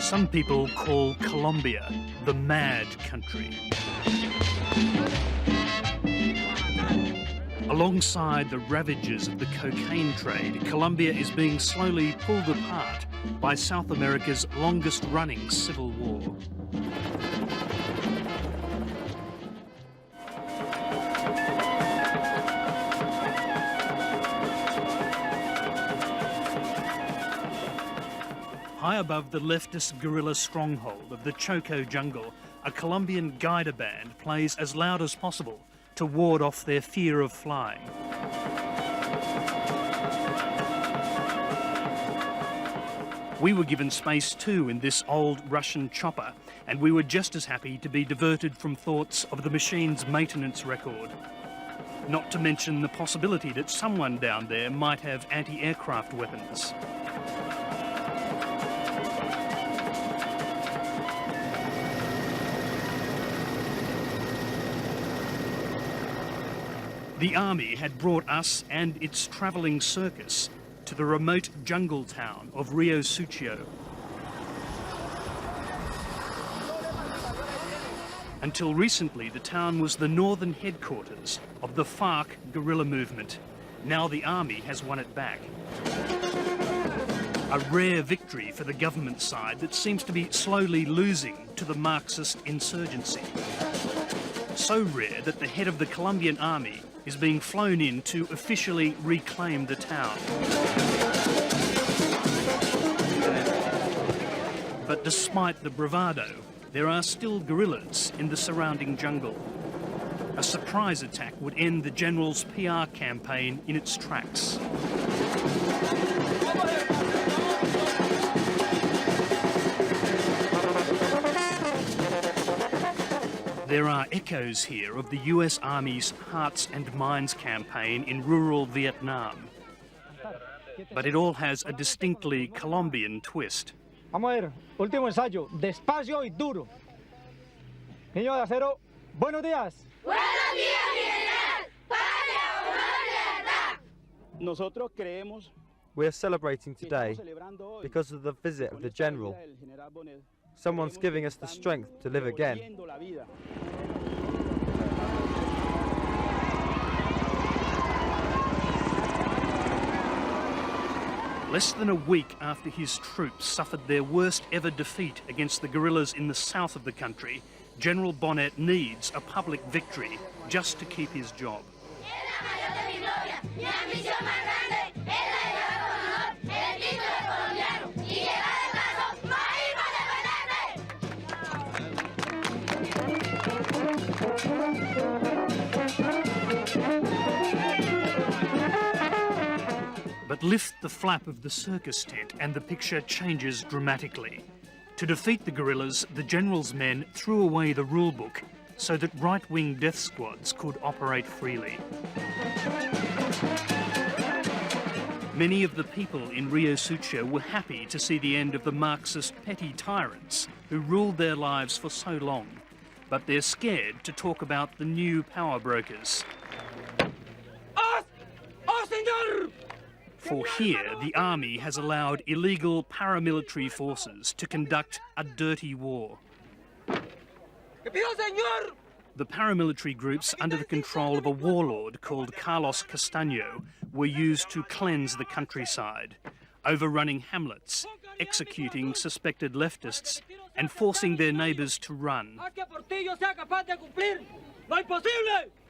Some people call Colombia the mad country. Alongside the ravages of the cocaine trade, Colombia is being slowly pulled apart by South America's longest-running civil war. High above the leftist guerrilla stronghold of the Choco jungle, a Colombian Gaida band plays as loud as possible to ward off their fear of flying. We were given space too in this old Russian chopper, and we were just as happy to be diverted from thoughts of the machine's maintenance record. Not to mention the possibility that someone down there might have anti-aircraft weapons. The army had brought us and its travelling circus to the remote jungle town of Rio Sucio. Until recently, the town was the northern headquarters of the FARC guerrilla movement. Now the army has won it back. A rare victory for the government side that seems to be slowly losing to the Marxist insurgency. So rare that the head of the Colombian army is being flown in to officially reclaim the town. But despite the bravado, there are still guerrillas in the surrounding jungle. A surprise attack would end the general's PR campaign in its tracks. There are echoes here of the US Army's Hearts and Minds campaign in rural Vietnam. But it all has a distinctly Colombian twist. Vamos a ver, último ensayo, despacio y duro. Niño de acero, buenos días. Buenos días, mi general. Patria, honor, lealtad. Nosotros creemos. We are celebrating today because of the visit of the general. Someone's giving us the strength to live again. Less than a week after his troops suffered their worst ever defeat against the guerrillas in the south of the country, General Bonnet needs a public victory just to keep his job. But lift the flap of the circus tent and the picture changes dramatically. To defeat the guerrillas, the general's men threw away the rule book so that right-wing death squads could operate freely. Many of the people in Rio Sucio were happy to see the end of the Marxist petty tyrants who ruled their lives for so long, but they're scared to talk about the new power brokers. For here, the army has allowed illegal paramilitary forces to conduct a dirty war. The paramilitary groups under the control of a warlord called Carlos Castaño were used to cleanse the countryside, overrunning hamlets, executing suspected leftists, and forcing their neighbours to run.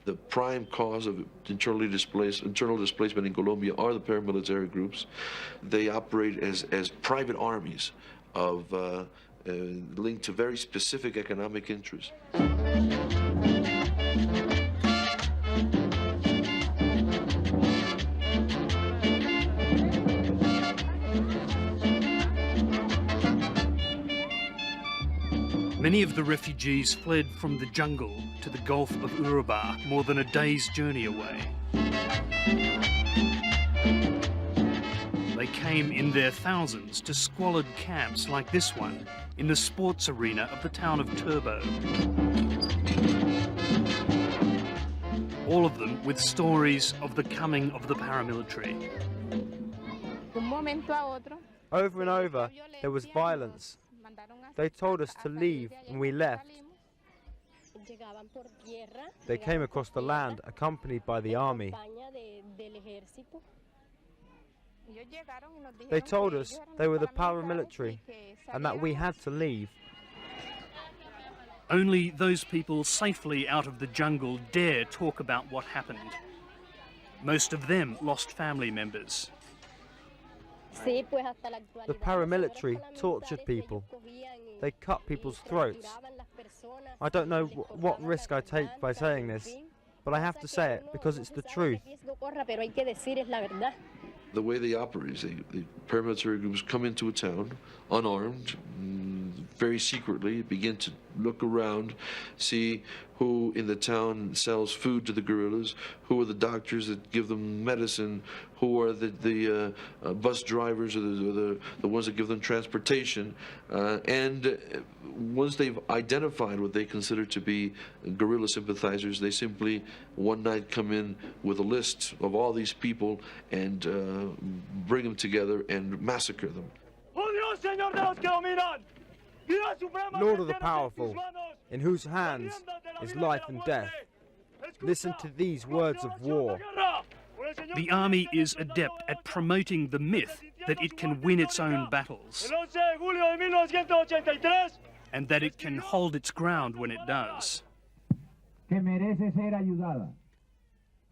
The prime cause of internal displacement in Colombia are the paramilitary groups. They operate as private armies of linked to very specific economic interests. Many of the refugees fled from the jungle to the Gulf of Urubá, more than a day's journey away. They came in their thousands to squalid camps like this one in the sports arena of the town of Turbo. All of them with stories of the coming of the paramilitary. Over and over, there was violence. They told us to leave and we left. They came across the land accompanied by the army. They told us they were the paramilitary and that we had to leave. Only those people safely out of the jungle dare talk about what happened. Most of them lost family members. The paramilitary tortured people. They cut people's throats. I don't know what risk I take by saying this, but I have to say it because it's the truth. The way they operate is the paramilitary groups come into a town unarmed, very secretly, begin to look around, see who in the town sells food to the guerrillas, who are the doctors that give them medicine, who are the bus drivers or the ones that give them transportation, and once they've identified what they consider to be guerrilla sympathizers, they simply one night come in with a list of all these people and bring them together and massacre them. Lord of the powerful, in whose hands is life and death. Listen to these words of war. The army is adept at promoting the myth that it can win its own battles and that it can hold its ground when it does. A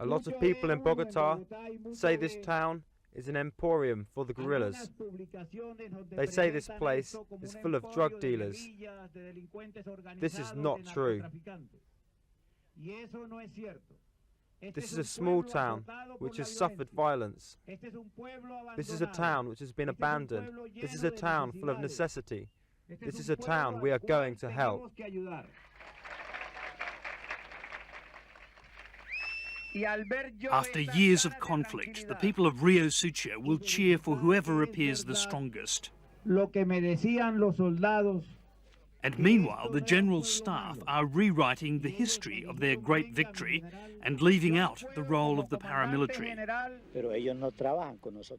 lot of people in Bogota say this town is an emporium for the guerrillas. They say this place is full of drug dealers. This is not true. This is a small town which has suffered violence. This is a town which has been abandoned. This is a town full of necessity. This is a town we are going to help. After years of conflict, the people of Rio Sucia will cheer for whoever appears the strongest. And meanwhile, the general staff are rewriting the history of their great victory and leaving out the role of the paramilitary.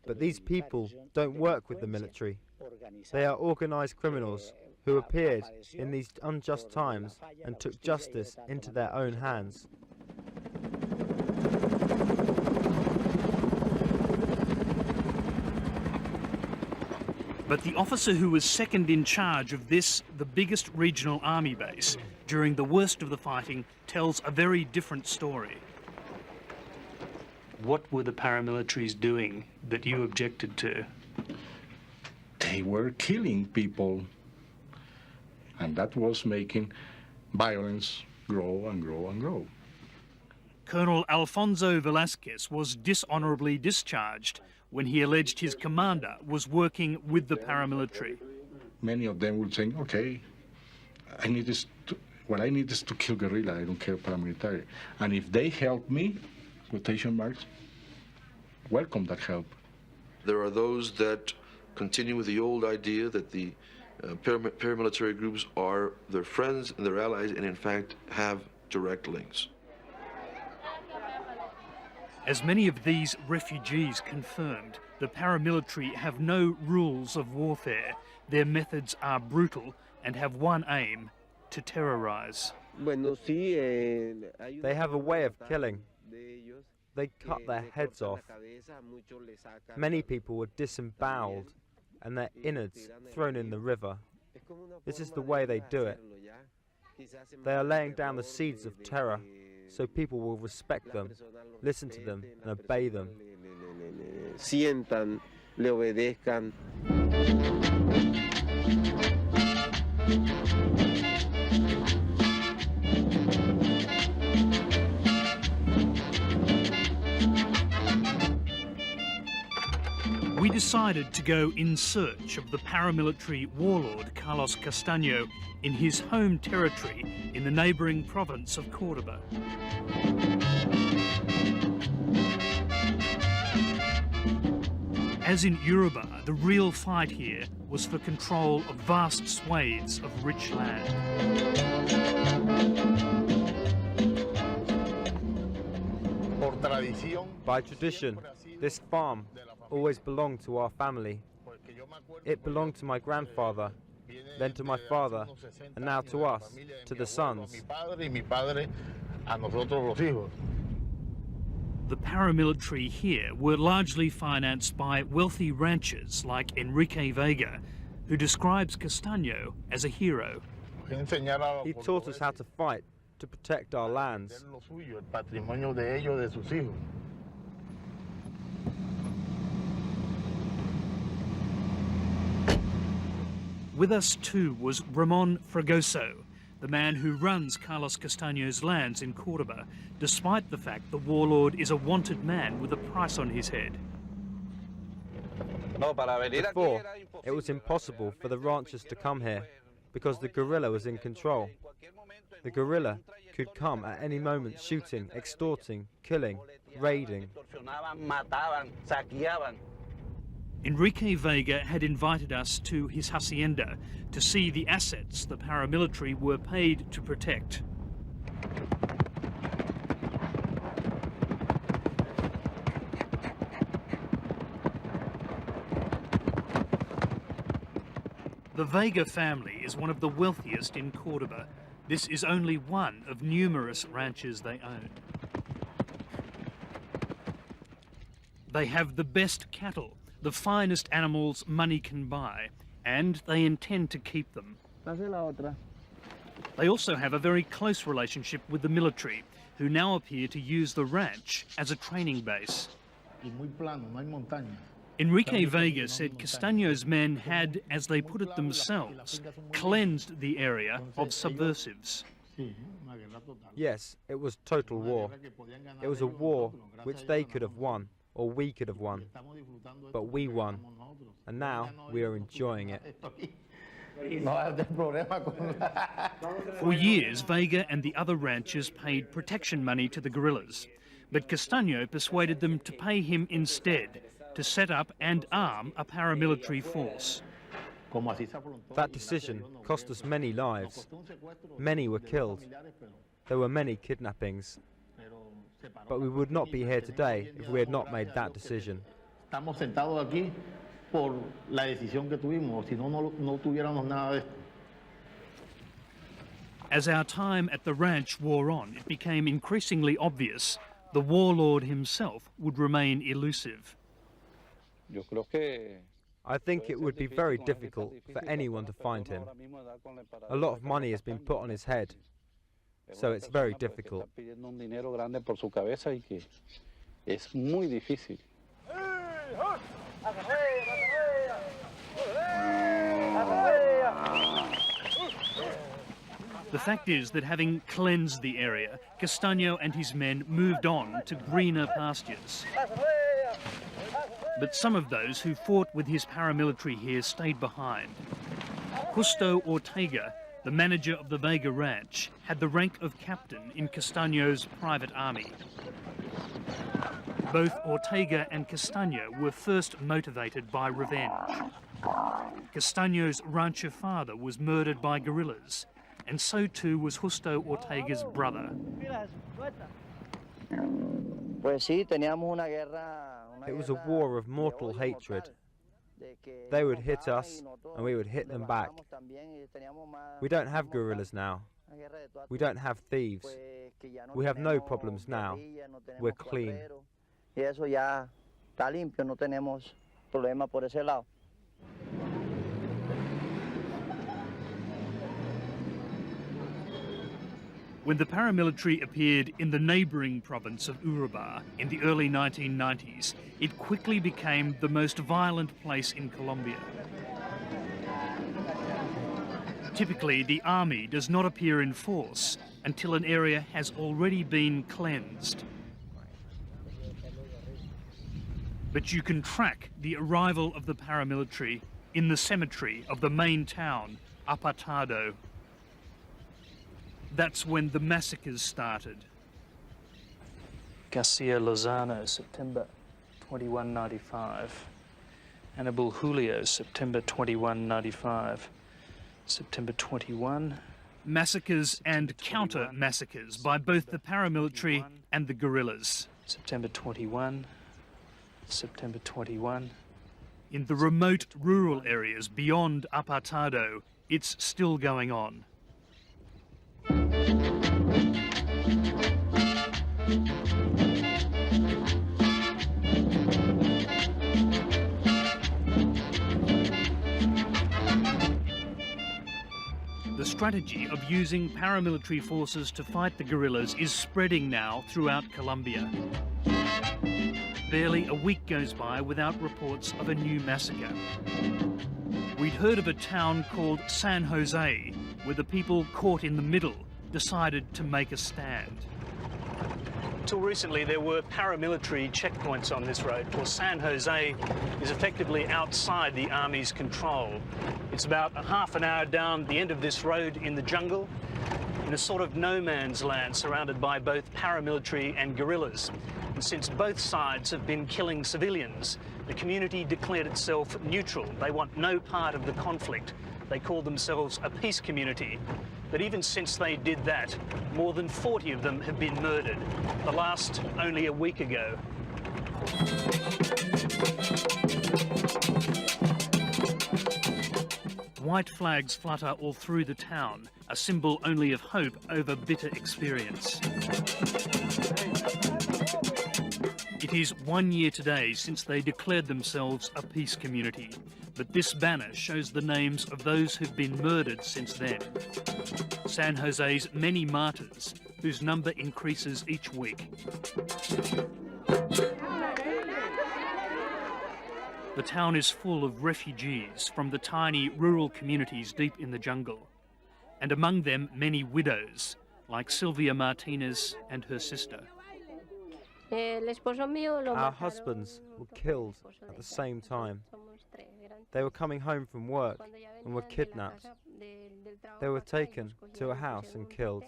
But these people don't work with the military. They are organized criminals who appeared in these unjust times and took justice into their own hands. But the officer who was second in charge of this, the biggest regional army base, during the worst of the fighting, tells a very different story. What were the paramilitaries doing that you objected to? They were killing people, and that was making violence grow and grow and grow. Colonel Alfonso Velasquez was dishonorably discharged when he alleged his commander was working with the paramilitary. Many of them would say, okay, what I need is to kill guerrilla, I don't care paramilitary. And if they help me, quotation marks, welcome that help. There are those that continue with the old idea that the paramilitary groups are their friends and their allies and in fact have direct links. As many of these refugees confirmed, the paramilitary have no rules of warfare. Their methods are brutal and have one aim: to terrorize. They have a way of killing. They cut their heads off. Many people were disemboweled and their innards thrown in the river. This is the way they do it. They are laying down the seeds of terror, so people will respect them, listen to them, and obey them. Sientan, le obedezcan. We decided to go in search of the paramilitary warlord Carlos Castaño in his home territory in the neighbouring province of Córdoba. As in Urubá, the real fight here was for control of vast swathes of rich land. By tradition, this farm always belonged to our family. It belonged to my grandfather, then to my father, and now to us, to the sons. The paramilitary here were largely financed by wealthy ranchers like Enrique Vega, who describes Castaño as a hero. He taught us how to fight, to protect our lands. With us too was Ramon Fragoso, the man who runs Carlos Castaño's lands in Córdoba, despite the fact the warlord is a wanted man with a price on his head. Before, it was impossible for the ranchers to come here because the guerrilla was in control. The guerrilla could come at any moment, shooting, extorting, killing, raiding. Enrique Vega had invited us to his hacienda to see the assets the paramilitary were paid to protect. The Vega family is one of the wealthiest in Córdoba. This is only one of numerous ranches they own. They have the best cattle, the finest animals money can buy, and they intend to keep them. They also have a very close relationship with the military, who now appear to use the ranch as a training base. Enrique Vega said Castaño's men had, as they put it themselves, cleansed the area of subversives. Yes, it was total war. It was a war which they could have won, or we could have won. But we won, and now we are enjoying it. For years, Vega and the other ranchers paid protection money to the guerrillas, but Castaño persuaded them to pay him instead to set up and arm a paramilitary force. That decision cost us many lives. Many were killed. There were many kidnappings. But we would not be here today if we had not made that decision. As our time at the ranch wore on, it became increasingly obvious the warlord himself would remain elusive. I think it would be very difficult for anyone to find him. A lot of money has been put on his head, so it's very difficult. The fact is that having cleansed the area, Castaño and his men moved on to greener pastures. But some of those who fought with his paramilitary here stayed behind. Justo Ortega, the manager of the Vega Ranch, had the rank of captain in Castaño's private army. Both Ortega and Castaño were first motivated by revenge. Castaño's rancher father was murdered by guerrillas, and so too was Justo Ortega's brother. It was a war of mortal hatred. They would hit us, and we would hit them back. We don't have guerrillas now. We don't have thieves. We have no problems now. We're clean. When the paramilitary appeared in the neighbouring province of Urubá in the early 1990s, it quickly became the most violent place in Colombia. Typically, the army does not appear in force until an area has already been cleansed. But you can track the arrival of the paramilitary in the cemetery of the main town, Apartado. That's when the massacres started. Garcia Lozano, September 2195. Hannibal Julio, September 2195. September 21. Massacres and counter-massacres by both the paramilitary and the guerrillas. September 21. September 21. In the remote rural areas beyond Apartado, it's still going on. The strategy of using paramilitary forces to fight the guerrillas is spreading now throughout Colombia. Barely a week goes by without reports of a new massacre. We'd heard of a town called San Jose, where the people caught in the middle decided to make a stand. Until recently, there were paramilitary checkpoints on this road. Well, San Jose is effectively outside the army's control. It's about a half an hour down the end of this road in the jungle, in a sort of no man's land surrounded by both paramilitary and guerrillas. And since both sides have been killing civilians, the community declared itself neutral. They want no part of the conflict. They call themselves a peace community. But even since they did that, more than 40 of them have been murdered, the last only a week ago. White flags flutter all through the town, a symbol only of hope over bitter experience. It is 1 year today since they declared themselves a peace community, but this banner shows the names of those who've been murdered since then. San Jose's many martyrs, whose number increases each week. The town is full of refugees from the tiny rural communities deep in the jungle, and among them many widows, like Sylvia Martinez and her sister. Our husbands were killed at the same time. They were coming home from work and were kidnapped. They were taken to a house and killed.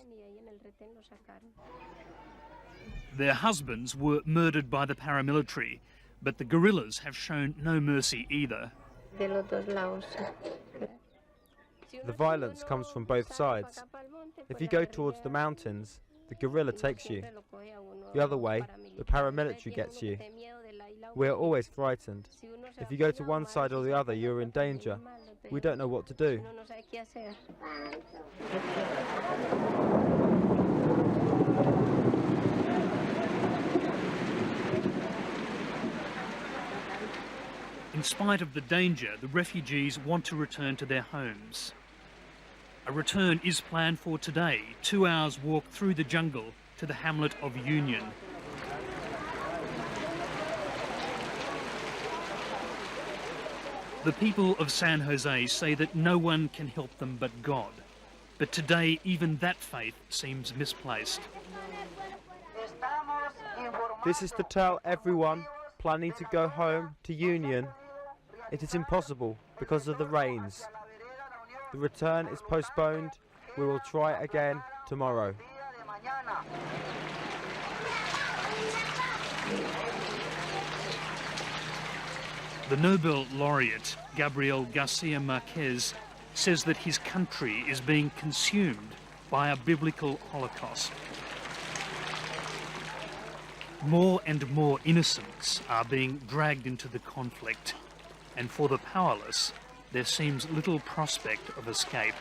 Their husbands were murdered by the paramilitary, but the guerrillas have shown no mercy either. The violence comes from both sides. If you go towards the mountains, the guerrilla takes you. The other way, the paramilitary gets you. We are always frightened. If you go to one side or the other, you are in danger. We don't know what to do. In spite of the danger, the refugees want to return to their homes. A return is planned for today, 2 hours walk through the jungle to the hamlet of Union. The people of San Jose say that no one can help them but God. But today, even that faith seems misplaced. This is to tell everyone planning to go home to Union. It is impossible because of the rains. The return is postponed. We will try again tomorrow. The Nobel laureate, Gabriel Garcia Marquez, says that his country is being consumed by a biblical Holocaust. More and more innocents are being dragged into the conflict, and for the powerless, there seems little prospect of escape.